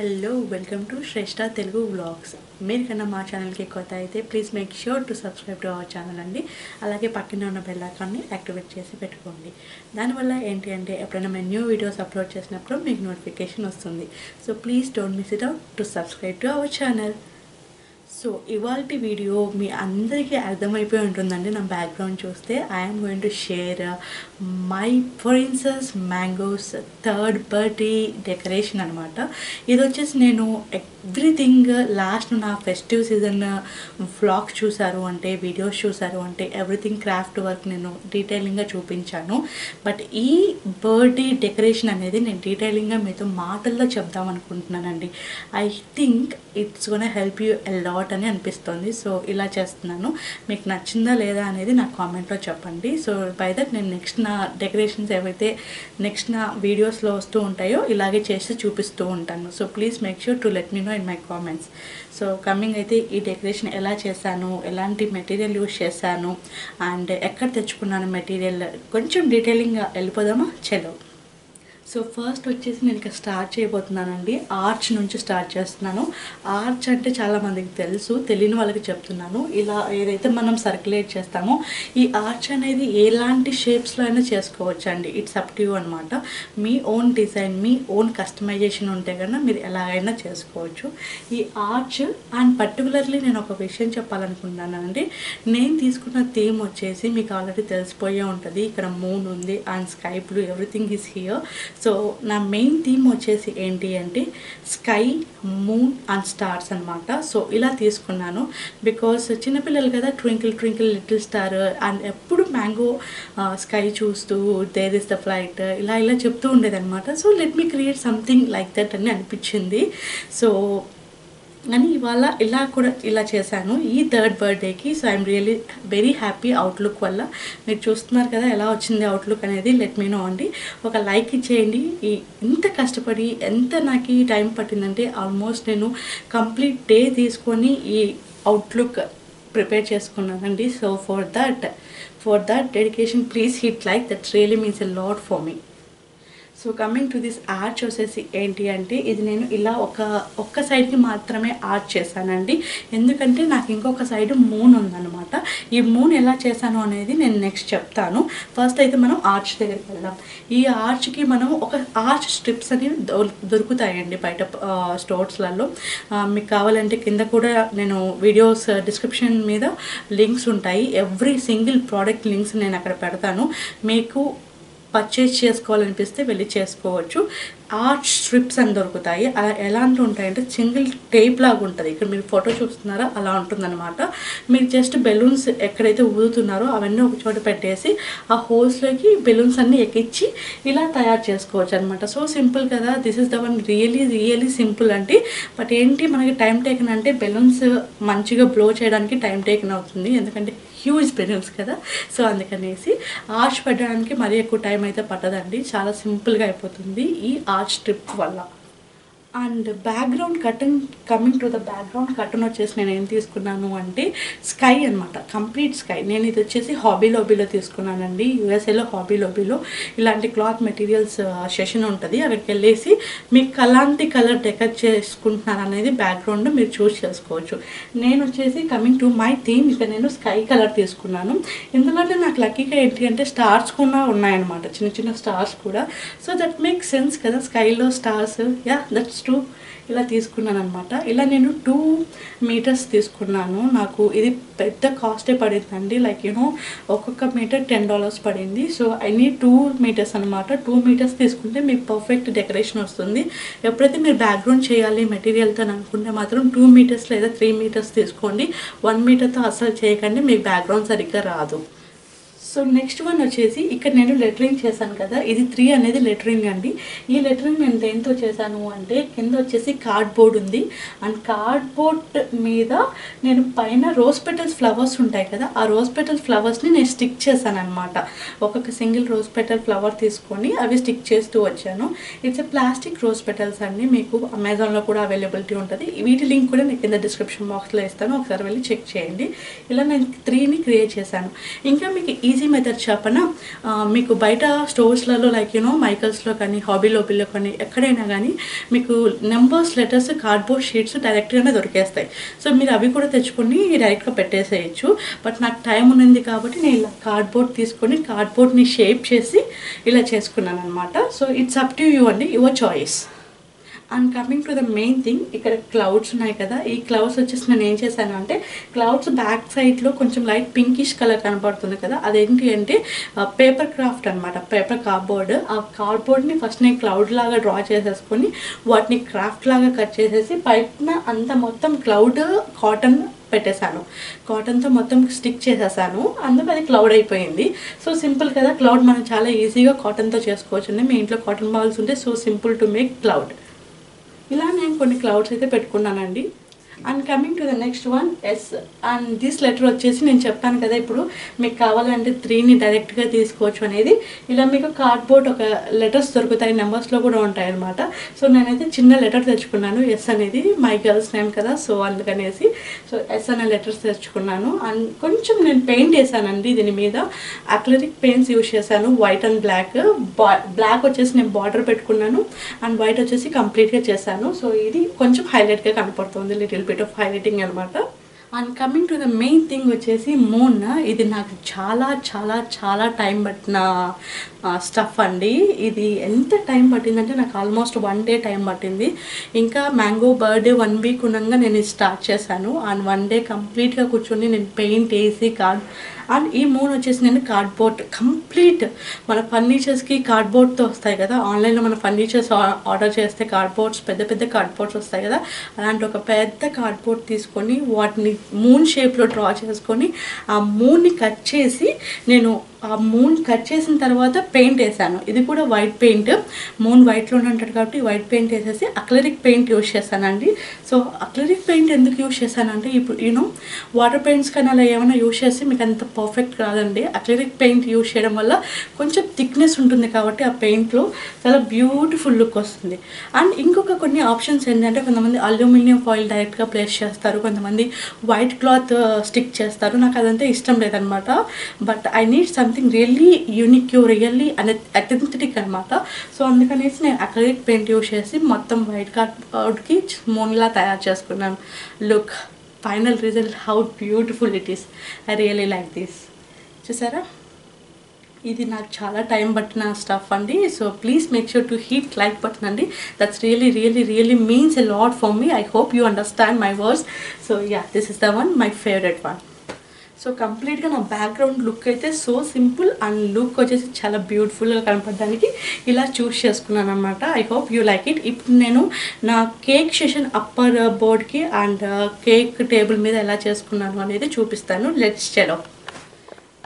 Hello welcome to Shreshta Telugu vlogs. మీరు కన్నా మా ఛానల్కి కొత్త అయితే please make sure to subscribe to our channel అండి. అలాగే పక్కన ఉన్న బెల్ ఐకాన్ని యాక్టివేట్ చేసి పెట్టుకోండి. దానివల్ల ఏంటి అంటే ఎప్పుడైనా మేము న్యూ వీడియోస్ అప్లోడ్ చేసినప్పుడు మీకు నోటిఫికేషన్ వస్తుంది. So please don't miss it out to subscribe to our channel. So ఇవాల్టి వీడియో మీ అందరికీ అర్థమైపోయి ఉంటుందండి. నా బ్యాక్గ్రౌండ్ చూస్తే I'm going to share my princess mangoes third birthday decoration అనమాట. ఇది వచ్చేసి నేను ఎవ్రీథింగ్ లాస్ట్ నా ఫెస్టివ్ సీజన్ వ్లాగ్స్ చూసారు అంటే వీడియోస్ చూసారు అంటే ఎవ్రీథింగ్ క్రాఫ్ట్ వర్క్ నేను డీటెయిలింగ్గా చూపించాను. బట్ ఈ బర్త్డే డెకరేషన్ అనేది నేను డీటెయిలింగ్గా మీతో మాటల్లో చెప్దాం అనుకుంటున్నానండి. I think it's gonna help you a lot అని అనిపిస్తుంది. సో ఇలా చేస్తున్నాను. మీకు నచ్చిందా లేదా అనేది నాకు కామెంట్లో చెప్పండి. సో బై దట్ నేను నెక్స్ట్ నా డెకరేషన్స్ ఏవైతే నెక్స్ట్ నా వీడియోస్లో వస్తూ ఉంటాయో ఇలాగే చేసి చూపిస్తూ ఉంటాను. So please make sure to let me know in my comments. So coming అయితే ఈ డెకరేషన్ ఎలా చేశాను, ఎలాంటి మెటీరియల్ యూజ్ చేశాను అండ్ ఎక్కడ తెచ్చుకున్నాను మెటీరియల్ కొంచెం డీటెయిలింగ్గా వెళ్ళిపోదామా. చలో. సో ఫస్ట్ వచ్చేసి నేను ఇక్కడ స్టార్ట్ చేయబోతున్నానండి. ఆర్చ్ నుంచి స్టార్ట్ చేస్తున్నాను. ఆర్చ్ అంటే చాలామందికి తెలుసు, తెలియని వాళ్ళకి చెప్తున్నాను. ఇలా ఏదైతే మనం సర్క్యులేట్ చేస్తామో ఈ ఆర్చ్ అనేది ఎలాంటి షేప్స్లో అయినా చేసుకోవచ్చు అండి. ఇట్స్ అప్ టు యూ అనమాట. మీ ఓన్ డిజైన్, మీ ఓన్ కస్టమైజేషన్ ఉంటే కన్నా మీరు ఎలాగైనా చేసుకోవచ్చు ఈ ఆర్చ్. అండ్ పర్టికులర్లీ నేను ఒక విషయం చెప్పాలనుకుంటున్నానండి. నేను తీసుకున్న థీమ్ వచ్చేసి మీకు ఆల్రెడీ తెలిసిపోయే ఉంటుంది. ఇక్కడ మూన్ ఉంది and sky blue, everything is here. So నా మెయిన్ థీమ్ వచ్చేసి ఏంటి అంటే స్కై, మూన్ అండ్ స్టార్స్ అనమాట. సో ఇలా తీసుకున్నాను బికాస్ చిన్నపిల్లలు కదా, twinkle twinkle little star and ఎప్పుడు మ్యాంగో స్కై చూస్తూ దేర్ ఇస్ ద ఫ్లైట్ ఇలా ఇలా చెప్తూ ఉండేదన్నమాట. So let me create something like that అని అనిపించింది. సో అని ఇవాళ ఇలా చేశాను ఈ థర్డ్ బర్త్డేకి. So I'm really very happy outlook వల్ల. మీరు చూస్తున్నారు కదా ఎలా వచ్చింది అవుట్లుక్ అనేది. లెట్ మీ నో అండి. ఒక లైక్ ఇచ్చేయండి. ఎంత కష్టపడి ఎంత నాకు ఈ టైం పట్టిందంటే ఆల్మోస్ట్ నేను కంప్లీట్ డే తీసుకొని ఈ అవుట్లుక్ ప్రిపేర్ చేసుకున్నానండి. So for that dedication please hit like. That really means a lot for me. So coming to this arch వచ్చేసి ఏంటి అంటే ఇది నేను ఇలా ఒక్క సైడ్కి మాత్రమే ఆర్చ్ చేశానండి. ఎందుకంటే నాకు ఇంకొక సైడ్ మూన్ ఉందన్నమాట. ఈ మూన్ ఎలా చేశాను అనేది నేను నెక్స్ట్ చెప్తాను. ఫస్ట్ అయితే మనం ఆర్చ్ దగ్గరికి వెళ్దాం. ఈ ఆర్చ్కి మనం ఒక ఆర్చ్ స్ట్రిప్స్ అని దొరుకుతాయండి బయట స్టోర్స్లలో. మీకు కావాలంటే కింద కూడా నేను వీడియోస్ డిస్క్రిప్షన్ మీద లింక్స్ ఉంటాయి. ఎవ్రీ సింగిల్ ప్రోడక్ట్ లింక్స్ నేను అక్కడ పెడతాను. మీకు పర్చేజ్ చేసుకోవాలనిపిస్తే వెళ్ళి చేసుకోవచ్చు. ఆర్చ్ స్ట్రిప్స్ అని దొరుకుతాయి. అలా ఎలాంటి ఉంటాయంటే సింగిల్ టేప్ లాగా ఉంటుంది. ఇక్కడ మీరు ఫోటో చూస్తున్నారా అలా ఉంటుందన్నమాట. మీరు జస్ట్ బెలూన్స్ ఎక్కడైతే ఊదుతున్నారో అవన్నీ ఒక చోట పెట్టేసి ఆ హోల్స్లోకి బెలూన్స్ అన్నీ ఎక్కించి ఇలా తయారు చేసుకోవచ్చు అనమాట. సో సింపుల్ కదా. This is the one really simple అండి. బట్ ఏంటి మనకి టైం టేకన్ అంటే బెలూన్స్ మంచిగా బ్లో చేయడానికి టైం టేకన్ అవుతుంది. ఎందుకంటే హ్యూజ్ బెలూన్స్ కదా. సో అందుకనేసి ఆర్చ్ పెట్టడానికి మరీ ఎక్కువ టైం అయితే పట్టదండి. చాలా సింపుల్గా అయిపోతుంది ఈ ఆర్చ్ స్ట్రిప్ వల్ల. And background curtain, coming to the background curtain వచ్చేసి నేను ఏం తీసుకున్నాను అంటే స్కై అనమాట. Complete sky. నేను ఇది వచ్చేసి హాబీ లాబీలో తీసుకున్నానండి. యూఎస్ఏలో హాబీ లాబీలో ఇలాంటి క్లాత్ మెటీరియల్స్ సెషన్ ఉంటుంది. అక్కడికి వెళ్ళేసి మీకు అలాంటి కలర్ డెకరేట్ చేసుకుంటున్నాను అనేది బ్యాక్గ్రౌండ్ మీరు చూస్ చేసుకోవచ్చు. నేను వచ్చేసి కమింగ్ టు మై థీమ్ ఇక్కడ నేను స్కై కలర్ తీసుకున్నాను. ఇందులోనే నాకు లక్కీగా ఏంటి అంటే స్టార్స్ కూడా ఉన్నాయన్నమాట, చిన్న చిన్న స్టార్స్ కూడా. సో దట్ మేక్ సెన్స్ కదా, స్కైలో స్టార్స్. Yeah that's true. ఇలా తీసుకున్నాను అనమాట. ఇలా నేను 2 మీటర్స్ తీసుకున్నాను. నాకు ఇది పెద్ద కాస్టే పడిందండి. లైక్ యూనో ఒక్కొక్క మీటర్ $10 పడింది. సో ఐ నీడ్ 2 మీటర్స్ అనమాట. 2 మీటర్స్ తీసుకుంటే మీకు పర్ఫెక్ట్ డెకరేషన్ వస్తుంది. ఎప్పుడైతే మీరు బ్యాక్గ్రౌండ్ చేయాలి మెటీరియల్తో అనుకుంటే మాత్రం 2 మీటర్స్ లేదా 3 మీటర్స్ తీసుకోండి. 1 మీటర్తో అసలు చేయకండి, మీకు బ్యాక్గ్రౌండ్ సరిగ్గా రాదు. సో నెక్స్ట్ వన్ వచ్చేసి ఇక్కడ నేను లెటరింగ్ చేశాను కదా, ఇది 3 అనేది లెటరింగ్ అండి. ఈ లెటరింగ్ నేను దేంతో చేశాను అంటే కింద వచ్చేసి కార్డ్బోర్డ్ ఉంది. అండ్ కార్డ్బోర్డ్ మీద నేను పైన రోజ్ పెటల్స్ ఫ్లవర్స్ ఉంటాయి కదా, ఆ రోజ్ పెటల్స్ ఫ్లవర్స్ని నేను స్టిక్ చేశాను అనమాట. ఒక్కొక్క సింగిల్ రోజ్ పెటల్ ఫ్లవర్ తీసుకొని అవి స్టిక్ చేస్తూ వచ్చాను. ఇట్స్ ప్లాస్టిక్ రోజ్ పెటల్స్ అండి. మీకు అమెజాన్లో కూడా అవైలబిలిటీ ఉంటుంది. వీటి లింక్ కూడా నేను కింద డిస్క్రిప్షన్ బాక్స్లో ఇస్తాను, ఒకసారి వెళ్ళి చెక్ చేయండి. ఇలా నేను 3ని క్రియేట్ చేశాను. ఇంకా మీకు ఈజీ ఈజీ మెథడ్ చెప్పన. మీకు బయట స్టోర్స్లలో లైక్ మైకల్స్లో కానీ హాబీ లోబీలో కానీ ఎక్కడైనా కానీ మీకు నెంబర్స్ లెటర్స్ కార్డ్బోర్డ్ షీట్స్ డైరెక్ట్గానే దొరికేస్తాయి. సో మీరు అవి కూడా తెచ్చుకొని డైరెక్ట్గా పెట్టేసేయచ్చు. బట్ నాకు టైం ఉంది కాబట్టి నేను ఇలా కార్డ్బోర్డ్ తీసుకొని కార్డ్బోర్డ్ని షేప్ చేసి ఇలా చేసుకున్నాను అనమాట. So it's up to you అండి, your choice. And coming to the main thing, ఇక్కడ క్లౌడ్స్ ఉన్నాయి కదా, ఈ క్లౌడ్స్ వచ్చేసి నేను ఏం చేశాను అంటే క్లౌడ్స్ బ్యాక్ సైడ్లో కొంచెం లైట్ పింకిష్ కలర్ కనపడుతుంది కదా, అదేంటి అంటే పేపర్ క్రాఫ్ట్ అనమాట, పేపర్ కార్డ్బోర్డ్. ఆ కార్డ్బోర్డ్ని ఫస్ట్ నేను క్లౌడ్ లాగా డ్రా చేసేసుకొని వాటిని క్రాఫ్ట్ లాగా కట్ చేసేసి పైన అంతా మొత్తం క్లౌడ్ కాటన్ పెట్టేశాను, కాటన్తో మొత్తం స్టిక్ చేసేసాను, అందుకు అది క్లౌడ్ అయిపోయింది. సో సింపుల్ కదా, క్లౌడ్ మనం చాలా ఈజీగా కాటన్తో చేసుకోవచ్చు. మీ ఇంట్లో కాటన్ బాల్స్ ఉంటే so simple to make cloud. ఇలా నేను కొన్ని క్లౌడ్స్ అయితే పెట్టుకున్నానండి. And coming to the next one S. And this letter వచ్చేసి నేను చెప్పాను కదా ఇప్పుడు మీకు కావాలంటే 3ని డైరెక్ట్గా తీసుకోవచ్చు అనేది. ఇలా మీకు కార్డ్బోర్డ్ ఒక లెటర్స్ దొరుకుతాయి, నెంబర్స్లో కూడా ఉంటాయి అనమాట. సో నేనైతే చిన్న లెటర్ తెచ్చుకున్నాను, ఎస్ అనేది మై గర్ల్స్ నేమ్ కదా, సో అందుకనేసి సో ఎస్ అనే లెటర్స్ తెచ్చుకున్నాను. అండ్ కొంచెం నేను పెయింట్ వేసానండి దీని మీద, అక్రిలిక్ పెయింట్స్ యూజ్ చేశాను, వైట్ అండ్ బ్లాక్. బ్లాక్ వచ్చేసి నేను బార్డర్ పెట్టుకున్నాను అండ్ వైట్ వచ్చేసి కంప్లీట్గా చేశాను. సో ఇది కొంచెం హైలైట్గా కనపడుతుంది, లిటిల్ bit of highlighting అనమాట. And coming to the main thing వచ్చేసి మూన్. ఇది నాకు చాలా చాలా చాలా టైం పట్టిన స్టఫ్ అండి. ఇది ఎంత టైం పట్టిందంటే నాకు ఆల్మోస్ట్ 1 డే టైం పట్టింది. ఇంకా మ్యాంగో బర్త్డే 1 వీక్ ఉండగా నేను ఇది స్టార్ట్ చేశాను. అండ్ 1 డే కంప్లీట్గా కూర్చొని నేను పెయింట్ వేసి అండ్ ఈ మూన్ వచ్చేసి నేను కార్డ్బోర్డ్ కంప్లీట్ మన ఫర్నిచర్స్కి కార్డ్బోర్డ్తో వస్తాయి కదా, ఆన్లైన్లో మన ఫర్నిచర్స్ ఆర్డర్ చేస్తే కార్డ్బోర్డ్స్ పెద్ద పెద్ద కార్డ్బోర్డ్స్ వస్తాయి కదా, అలాంటి ఒక పెద్ద కార్డ్బోర్డ్ తీసుకొని వాటిని మూన్ షేప్లో డ్రా చేసుకొని ఆ మూన్ని కట్ చేసి నేను ఆ మూన్ కట్ చేసిన తర్వాత పెయింట్ వేసాను. ఇది కూడా వైట్ పెయింట్, మూన్ వైట్లోనే ఉంటుంది కాబట్టి వైట్ పెయింట్ వేసేసి అక్రిలిక్ పెయింట్ యూజ్ చేశానండి. సో అక్రిలిక్ పెయింట్ ఎందుకు యూజ్ చేశానంటే ఇప్పుడు వాటర్ పెయింట్స్ కానీ అలా ఏమైనా యూజ్ చేసి మీకు అంత పర్ఫెక్ట్ రాదండి. అక్రిలిక్ పెయింట్ యూజ్ చేయడం వల్ల కొంచెం థిక్నెస్ ఉంటుంది కాబట్టి ఆ పెయింట్లో చాలా బ్యూటిఫుల్ లుక్ వస్తుంది. అండ్ ఇంకొక కొన్ని ఆప్షన్స్ ఏంటంటే కొంతమంది అల్యూమినియం ఫాయిల్ డైరెక్ట్గా ప్లేస్ చేస్తారు, కొంతమంది వైట్ క్లాత్ స్టిక్ చేస్తారు. నాకు అదంతా ఇష్టం లేదనమాట. But I need something really unique, really authentic అనమాట. సో అందుకనేసి నేను అక్రిలిక్ పెయింట్ యూజ్ చేసి మొత్తం వైట్ కార్డ్బోర్డ్కి మూన్లా తయారు చేసుకున్నాను. Look, final result how beautiful it is. I really like this. చూసారా, ఇది నాకు చాలా టైం పట్టిన స్టఫ్ అండి. So please make sure to hit like button అండి. That's really really really means a lot for me. I hope you understand my words. So yeah, this is the one, my favourite one. So కంప్లీట్గా నా background look అయితే so simple and look వచ్చేసి చాలా బ్యూటిఫుల్గా కనపడడానికి ఇలా చూస్ చేసుకున్నాను అనమాట. I hope you like it. ఇప్పుడు నేను నా కేక్ సెషన్ అప్పర్ బోర్డ్కి అండ్ కేక్ టేబుల్ మీద ఎలా చేసుకున్నాను అనేది చూపిస్తాను. లెట్స్ చలో.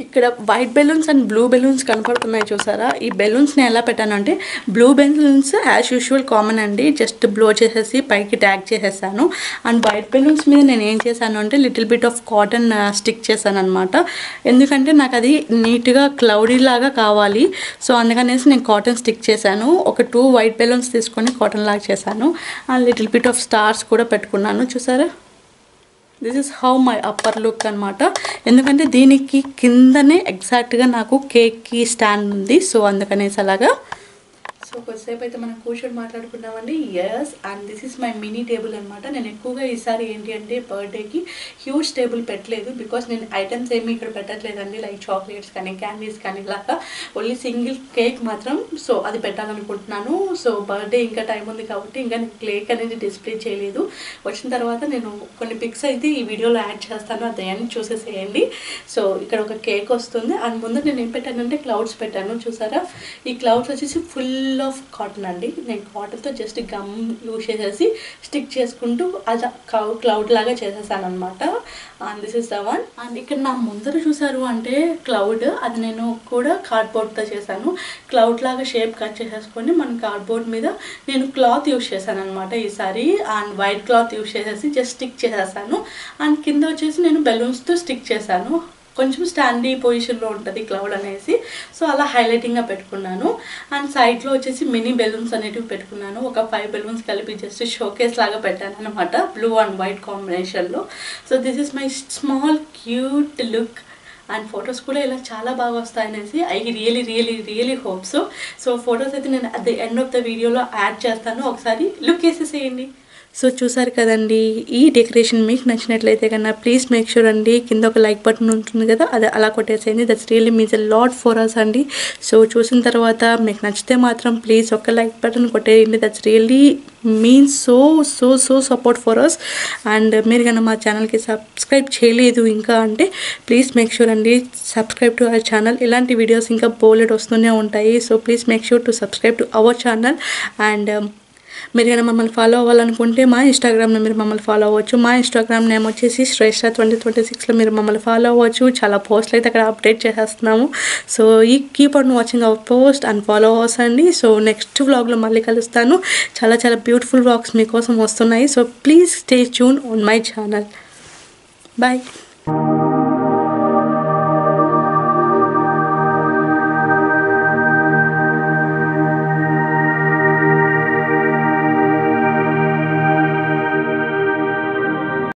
ఇక్కడ white balloons and blue balloons కనపడుతున్నాయి చూసారా. ఈ బెలూన్స్ని ఎలా పెట్టాను అంటే blue balloons as usual common అండి, జస్ట్ బ్లో చేసేసి పైకి ట్యాగ్ చేసేసాను. అండ్ వైట్ బెలూన్స్ మీద నేను ఏం చేశాను అంటే little bit of cotton stick చేశాను అనమాట. ఎందుకంటే నాకు అది నీట్గా క్లౌడీ లాగా కావాలి. సో అందుకనేసి నేను కాటన్ స్టిక్ చేశాను. ఒక 2 వైట్ బెలూన్స్ తీసుకొని కాటన్ లాగా చేశాను. And little bit of stars కూడా పెట్టుకున్నాను చూసారా. This is how my upper look అనమాట. ఎందుకంటే దీనికి కిందనే ఎగ్జాక్ట్గా నాకు కేక్కి స్టాండ్ ఉంది. సో అందుకనేసి అలాగా. సో కొద్దిసేపు అయితే మనం కూర్చొని మాట్లాడుకున్నామండి. Yes, and this is my mini table అనమాట. నేను ఎక్కువగా ఈసారి ఏంటి అంటే బర్త్డేకి హ్యూజ్ టేబుల్ పెట్టలేదు, బికాస్ నేను ఐటమ్స్ ఏమి ఇక్కడ పెట్టట్లేదండి, లైక్ చాక్లెట్స్ కానీ క్యాండీస్ కానీ ఇలాగా ఓన్లీ సింగిల్ కేక్ మాత్రం. సో అది పెట్టాలనుకుంటున్నాను. సో బర్త్డే ఇంకా టైం ఉంది కాబట్టి ఇంకా నేను కేక్ అనేది డిస్ప్లే చేయలేదు. వచ్చిన తర్వాత నేను కొన్ని పిక్స్ అయితే ఈ వీడియోలో యాడ్ చేస్తాను, అదన్నీ చూసేసేయండి. సో ఇక్కడ ఒక కేక్ వస్తుంది. అండ్ ముందు నేను ఏం పెట్టానంటే క్లౌడ్స్ పెట్టాను చూసారా. ఈ క్లౌడ్స్ వచ్చేసి ఫుల్ ఆఫ్ కాటన్ అండి. నేను కాటన్తో జస్ట్ గమ్ యూజ్ చేసేసి స్టిక్ చేసుకుంటూ అది క్లౌడ్ లాగా చేసేసాను అనమాట. And this is the one. And ఇక్కడ నా ముందర చూసారు అంటే క్లౌడ్, అది నేను కూడా కార్డ్బోర్డ్తో చేశాను. క్లౌడ్ లాగా షేప్ కట్ చేసేసుకొని మన కార్డ్బోర్డ్ మీద నేను క్లాత్ యూజ్ చేశాను అనమాట ఈసారి. అండ్ వైట్ క్లాత్ యూజ్ చేసేసి జస్ట్ స్టిక్ చేసేసాను. అండ్ కింద వచ్చేసి నేను బెలూన్స్తో స్టిక్ చేశాను. కొంచెం స్టాండీ పొజిషన్లో ఉంటుంది క్లౌడ్ అనేసి. సో అలా హైలైటింగ్గా పెట్టుకున్నాను. అండ్ సైడ్లో వచ్చేసి మినీ బెలూన్స్ అనేటివి పెట్టుకున్నాను. ఒక 5 బెలూన్స్ కలిపి జస్ట్ షోకేస్ లాగా పెట్టాను అనమాట, బ్లూ అండ్ వైట్ కాంబినేషన్లో. So this is my small cute look and photos కూడా ఇలా చాలా బాగా వస్తాయనేసి I really hope so. So photos అయితే నేను at the end of the వీడియోలో యాడ్ చేస్తాను, ఒకసారి లుక్ వేసేసేయండి. సో చూసారు కదండి, ఈ డెకరేషన్ మీకు నచ్చినట్లయితే కన్నా ప్లీజ్ మేక్ షూర్ అండి కింద ఒక లైక్ బటన్ ఉంటుంది కదా, అది అలా కొట్టేసేయండి. That's really means a lot for us అండి. సో చూసిన తర్వాత మీకు నచ్చితే మాత్రం ప్లీజ్ ఒక లైక్ బటన్ కొట్టేయండి. That's really means so support for us. And మీరు కన్నా మా ఛానల్కి సబ్స్క్రైబ్ చేయలేదు ఇంకా అంటే ప్లీజ్ మేక్ షూర్ అండి సబ్స్క్రైబ్ టు అవర్ ఛానల్. ఇలాంటి వీడియోస్ ఇంకా బోలెడ్ వస్తూనే ఉంటాయి. So please make sure to subscribe to our channel. And మీరు కన్నా మమ్మల్ని ఫాలో అవ్వాలనుకుంటే మా ఇన్స్టాగ్రామ్లో మీరు మమ్మల్ని ఫాలో అవ్వచ్చు. మా ఇన్స్టాగ్రామ్ నేమ్ వచ్చేసి శ్రేష్ఠ 2026లో మీరు మమ్మల్ని ఫాలో అవ్వచ్చు. చాలా పోస్టులు అయితే అక్కడ అప్డేట్ చేసేస్తున్నాము. సో ఈ keep on watching our post and follow ours అండి. సో నెక్స్ట్ వ్లాగ్లో మళ్ళీ కలుస్తాను. చాలా బ్యూటిఫుల్ వ్లాగ్స్ మీకోసం వస్తున్నాయి. So please stay tune on my channel. Bye.